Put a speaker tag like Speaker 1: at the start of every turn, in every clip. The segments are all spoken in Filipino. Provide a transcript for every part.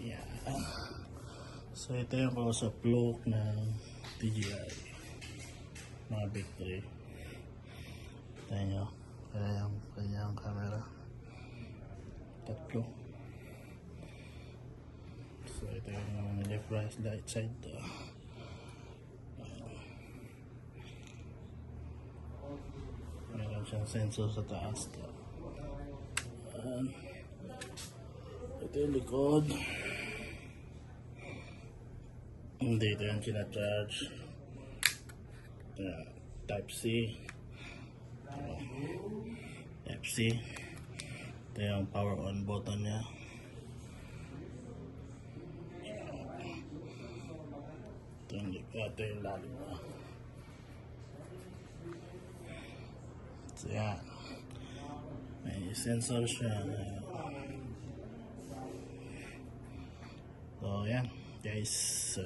Speaker 1: Yan. So ito yung kausap look ng DJI Mavic 3. Ito nyo, kaya yung kanyang camera. Tatlo. So ito yung left right side. Meron siyang sensor sa taas. Ito yung likod. Hindi, ito yung sinacharge. Type C. Type-C. Ito yung power on button niya. Ito yung lalim na. So yan. May sensor siya. So yan guys.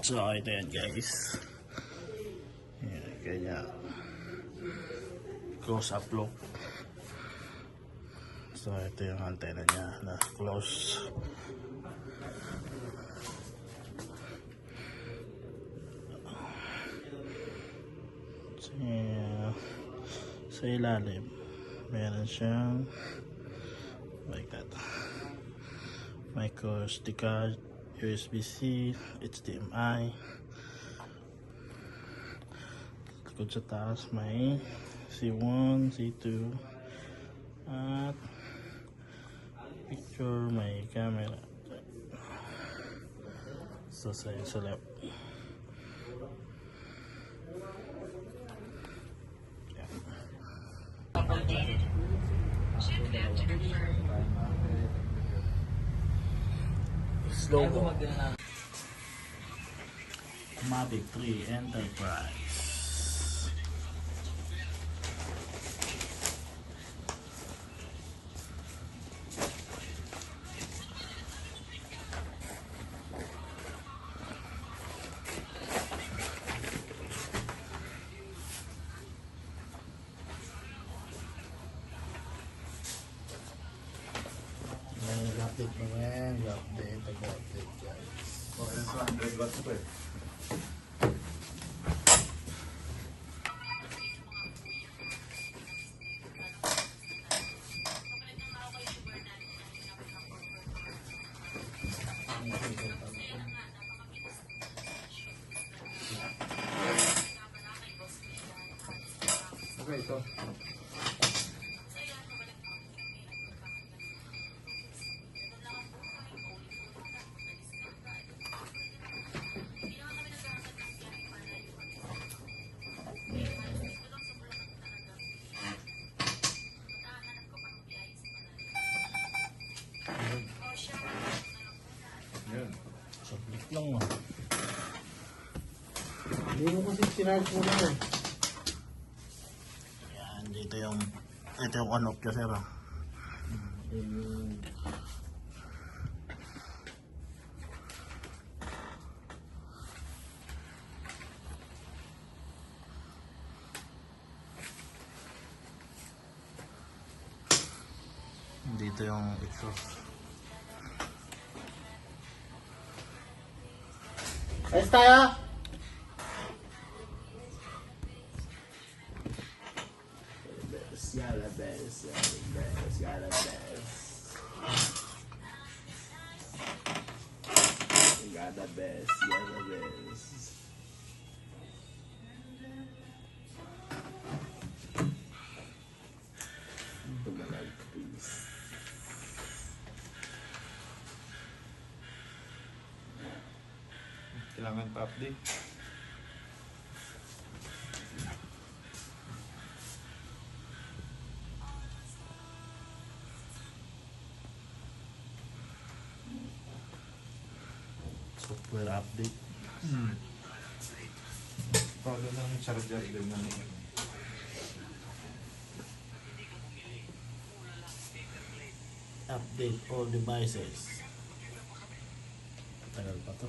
Speaker 1: So ito yan guys. Yan, kaya close up look. So ito yung antenna niya na close. So, sa ilalim meron siyang like that micro SD card, USB-C, HDMI. Likod sa taas may C1, C2 at picture, may camera. So sa left. Slow mo. Mavic 3 Enterprise. Update mo yan, update guys.
Speaker 2: Okay, 100 watts pa eh. Okay, ito.
Speaker 1: Sablik lang mo.
Speaker 2: Hindi mo kasi sinarge mo na eh.
Speaker 1: Yan, ito yung on-off niya sir. Dito yung exhaust.
Speaker 2: Ayos tayo!
Speaker 1: Yalla best.
Speaker 2: Kailangan pa update.
Speaker 1: Software update.
Speaker 2: Paano lang charger din na niya.
Speaker 1: Update all devices. Tagal pa to.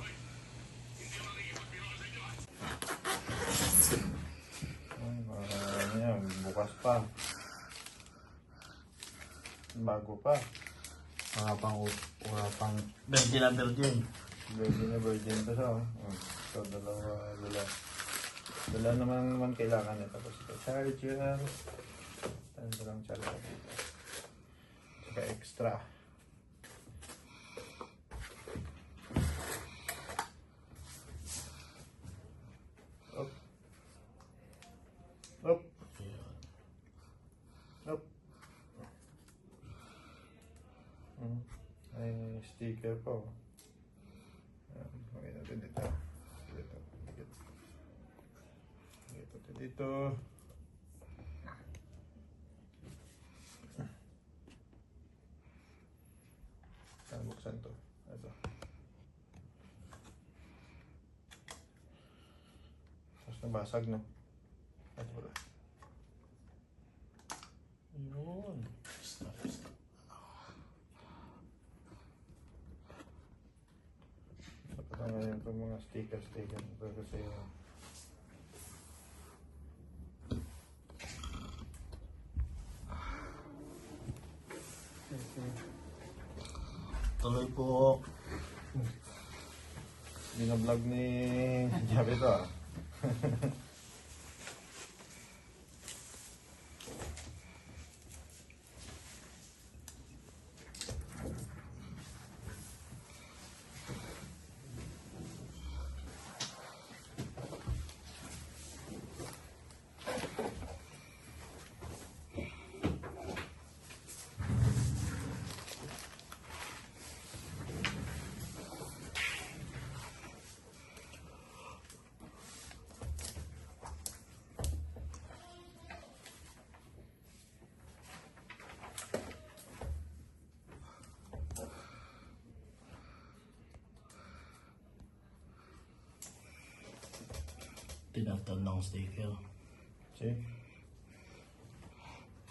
Speaker 2: Ano yan, bukas pa. Bago pa.
Speaker 1: Wala pang virgin na virgin.
Speaker 2: Virgin na virgin to siya. So, dala naman kailangan niya. Tapos ito, charger. Ito lang charger dito. Saka extra. Up. Up. Up. Ay, sticker pa. Okay natin dito. Dito. Buksan to. Ito. Tapos nabasag, no? Ito wala.
Speaker 1: Yun. Stop.
Speaker 2: Dapat ngayon itong mga sticker. Ito kasi
Speaker 1: Tuloy po.
Speaker 2: binablog ni Javi to ah.
Speaker 1: Tinatanong sticker.
Speaker 2: See?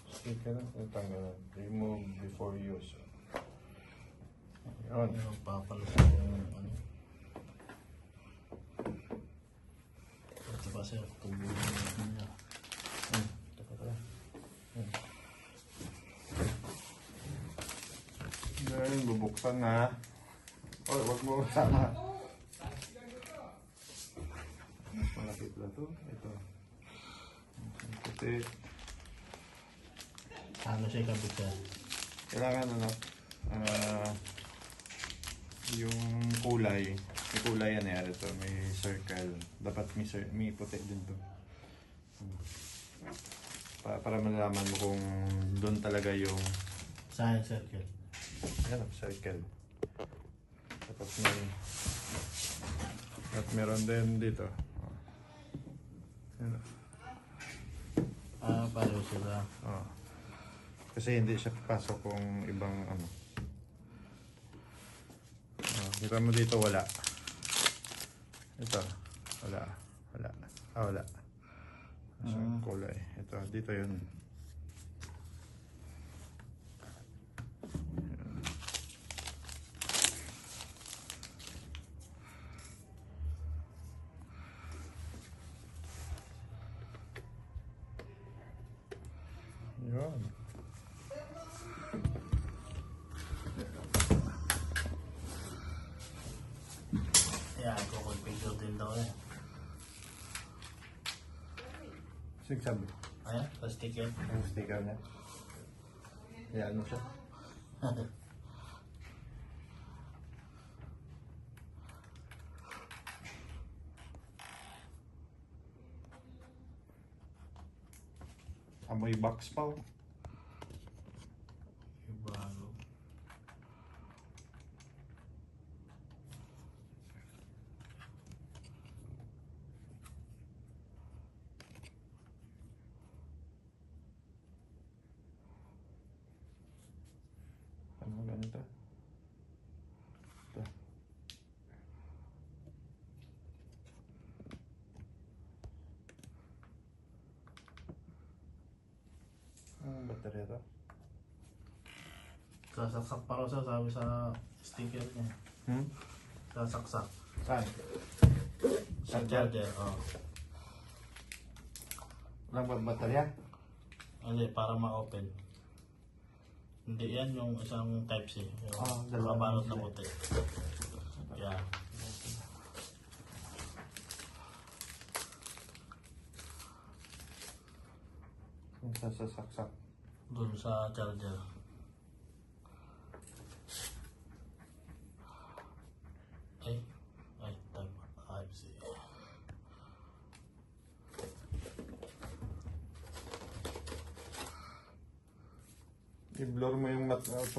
Speaker 2: Sticker na. Tanggalan. Remove before use. Yun.
Speaker 1: Ano papalos yung ano. Ito pa sir, tubo niya.
Speaker 2: Ito pa pala. Ngayon, bubuksan na. Oh, wag mo kasama. Mas malapit na to. Ito. Puti.
Speaker 1: Ano siya kabit siya?
Speaker 2: Kailangan ano, yung kulay. May kulay yan eh. Ito, may circle. Dapat may puti din to. Para malalaman mo kung doon talaga yung
Speaker 1: Saan circle?
Speaker 2: yan, circle. Tapos may at meron din dito. Yan.
Speaker 1: Pareho sila.
Speaker 2: Oh. Kasi hindi siya pasok kung ibang ano. Kita mo dito wala. Ito, wala. Wala. So, kulay. Ito, dito yun. Yun.
Speaker 1: Yan, kukonfigure din daw eh.
Speaker 2: Sige sabi.
Speaker 1: Ayan, sa sticker.
Speaker 2: Yung sticker niya. Yan mo siya. Amoy box pa.
Speaker 1: Yung bago.
Speaker 2: Ano ganito? Ito. Anong baterya to?
Speaker 1: Sasaksak pa raw siya, sabi sa sticker niya.
Speaker 2: Hmm?
Speaker 1: Sasaksak.
Speaker 2: Saan?
Speaker 1: Sa charger, oh.
Speaker 2: Walang baterya?
Speaker 1: Hindi, para ma-open. Hindi yan yung isang Type-C. Yung
Speaker 2: dalawang
Speaker 1: nakabalot na puti. Yeah.
Speaker 2: Yung sasaksak.
Speaker 1: Doon sa charger. Ay, Type-C.
Speaker 2: I-blur mo yung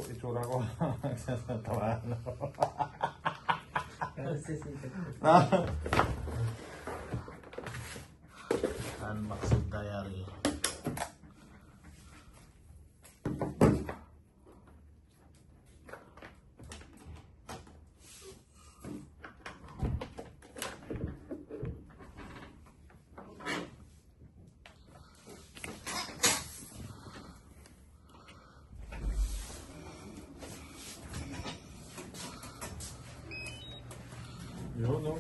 Speaker 2: itsura ko. Tawa na ako.
Speaker 1: Unboxing diary.
Speaker 2: Yun, no?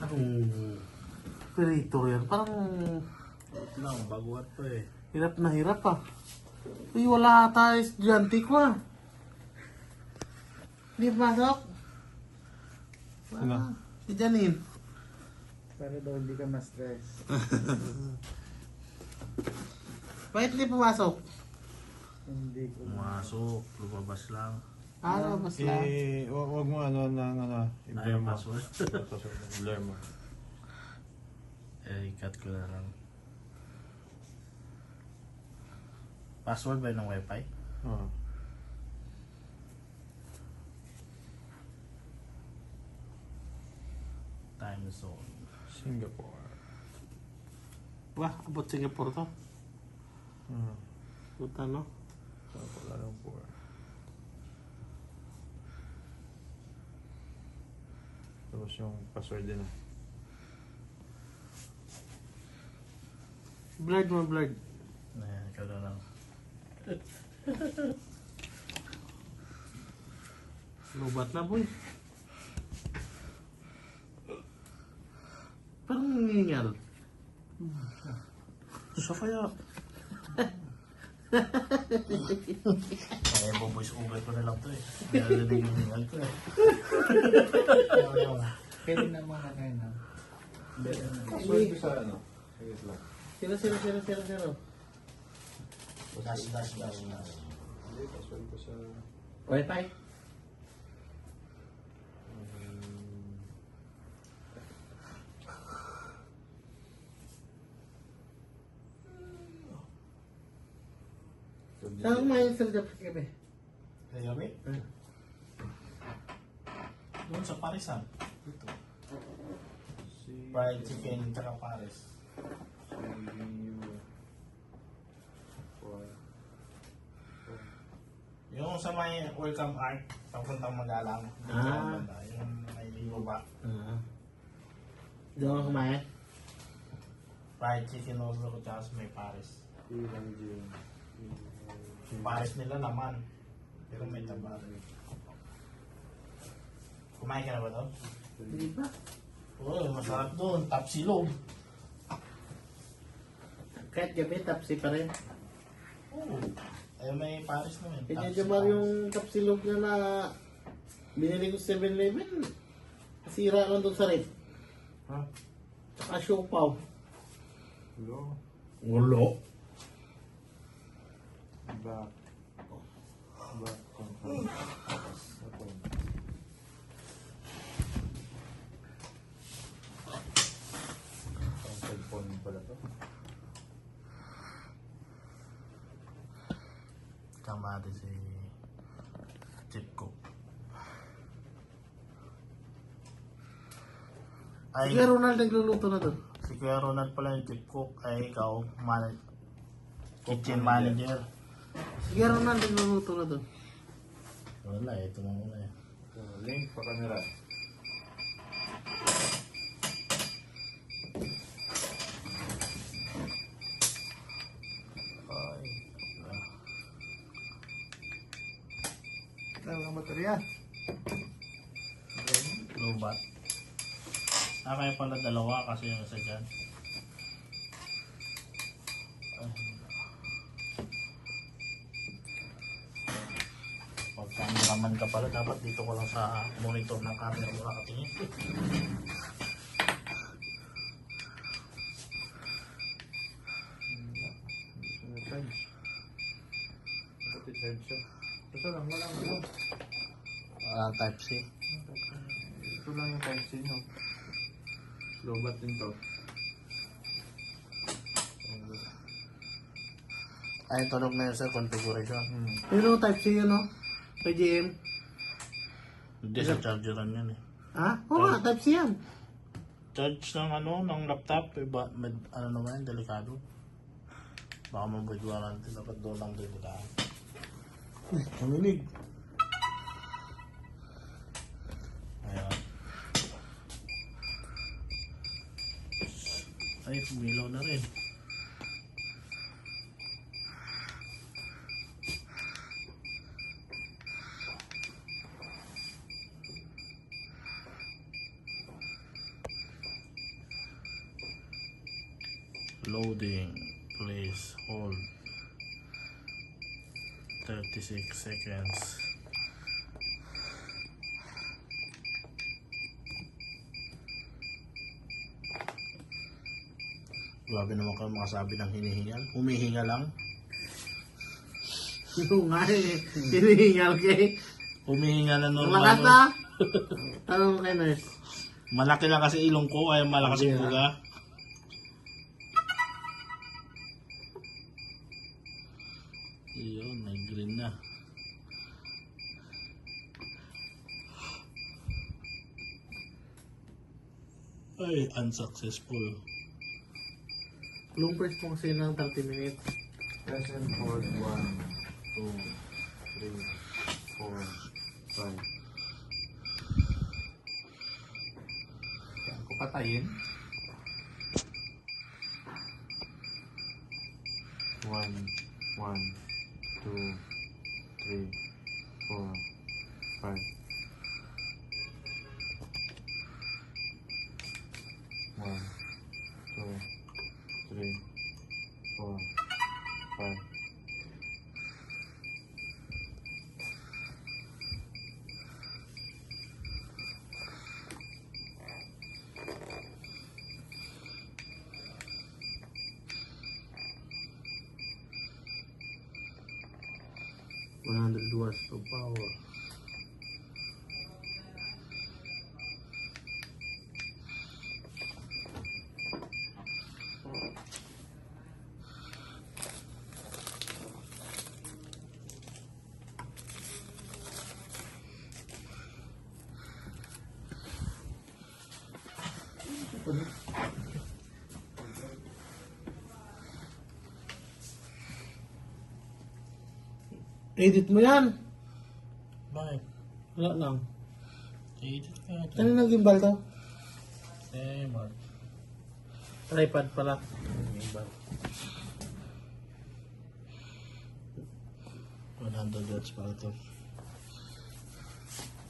Speaker 3: Anong operator yan? Parang
Speaker 1: Lang, baguhan pa eh.
Speaker 3: hirap na hirap ah. Uy, wala tayo estudyante ko ah. Hindi pasok.
Speaker 2: Sino?
Speaker 3: Si Janine.
Speaker 4: Para daw hindi ka ma-stress.
Speaker 3: Bakit hindi pumasok?
Speaker 4: Hindi ko
Speaker 1: Pumasok, lumabas lang.
Speaker 3: Ano, mas lang.
Speaker 2: Wag mo i-blur
Speaker 1: Ayaw
Speaker 2: mo.
Speaker 1: password.
Speaker 2: I-blur mo.
Speaker 1: I-cut ko na lang. Password ba yun ng wifi?
Speaker 2: Oo.
Speaker 1: Time zone.
Speaker 2: Singapore.
Speaker 3: Wah, abot Singapore to. Puta no?
Speaker 2: Kuala Lumpur. Tapos yung password din.
Speaker 3: Blurred mo, blurred.
Speaker 1: Ayan, ikaw na lang.
Speaker 3: Lubat na boy. Parang nangingal.
Speaker 1: Sa kaya? Ay, voice over ko na lang to eh. Narinig yung hingal ko eh.
Speaker 4: Pwede naman na kayo na.
Speaker 2: Password ko sa ano? Sige lang.
Speaker 3: 00000.
Speaker 1: Dash.
Speaker 2: Hindi, password ko sa...
Speaker 3: Wi-Fi? Saan kumain sa dapat gabi?
Speaker 1: Kaya kami? Doon sa Parisan. Dito. Fried chicken tsaka Paris. Yung sa may Welcome Art, papuntang Magalang. Yung may baba.
Speaker 3: Doon ka kumain?
Speaker 1: Fried chicken over ko tsaka sa may Paris. Yung Paris nila naman. Pero may taba. Kumain ka na ba doon?
Speaker 3: Hindi ba?
Speaker 1: Oo, masarap doon. Top silog.
Speaker 3: Kahit gabi, tapsi pa rin.
Speaker 1: Oo. Ay, may Paris naman.
Speaker 3: Kanya Jamar yung tapsilog na binili ko sa 7-Eleven. Sira lang doon sa rep.
Speaker 2: Ha?
Speaker 3: Saka siopaw.
Speaker 2: Hello?
Speaker 3: Ulo.
Speaker 2: Back. Ang cellphone pala to.
Speaker 1: Tama din si Chip Cook. Ay,
Speaker 3: Kuya Ronald nagluluto na doon.
Speaker 1: si Kuya Ronald pala yung Chip Cook. Ay, ikaw, kitchen manager.
Speaker 3: Kuya Ronald nagluluto na doon.
Speaker 1: Wala, ito na muna eh.
Speaker 2: Link pa camera.
Speaker 1: Ay,
Speaker 4: Dalawang baterya.
Speaker 1: Lobat. Kaya pala dalawa kasi yung isa dyan. Pag cameraman ka pala, dapat dito ko lang sa monitor ng camera mo nakatingin.
Speaker 2: Charge. Ito charge siya. Ito lang, walang ano.
Speaker 1: Type C.
Speaker 2: Ito lang yung type C nyo. Lobat din to.
Speaker 1: Ay, tunog na yun sa configuration.
Speaker 3: Pero type C yun, no? PGM.
Speaker 1: Hindi sa chargeran yan eh.
Speaker 3: Ha? Oo nga, type C yan.
Speaker 1: Charge ng ano, ng laptop, iba, ano naman, delikado. Baka mag-void warranty, dapat doon lang delikado.
Speaker 3: Pamilig.
Speaker 1: Ayan. Ay, pumilaw na rin. Loading. Please hold 36 seconds. Grabe naman kayo makasabi ng hinihingal. Humihinga lang.
Speaker 3: Yung nga eh. Hinihingal kay.
Speaker 1: Humihinga na normal.
Speaker 3: Malakas na. Tanong mo kay nurse.
Speaker 1: Malaki lang kasi ilong ko, ay malakas yung buga. Iyon, may green na. Ay, unsuccessful.
Speaker 3: Long press mo kasi ng 30 minutes.
Speaker 2: Press and hold 1, 2, 3, 4, 5. Yan ko patayin. 1, 1, 2, 3, 4, 5. 1, 2, 3, 4, 5.
Speaker 3: Watts of power. Edit mo yan.
Speaker 1: Bakit?
Speaker 3: Wala lang.
Speaker 1: Edit ka ito.
Speaker 3: Ano nang gimbal to?
Speaker 1: Mark.
Speaker 3: Tripod pala.
Speaker 1: Gimbal. 100 watts para ito.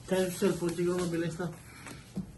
Speaker 3: Kaya sa cellphone siguro mabilis na.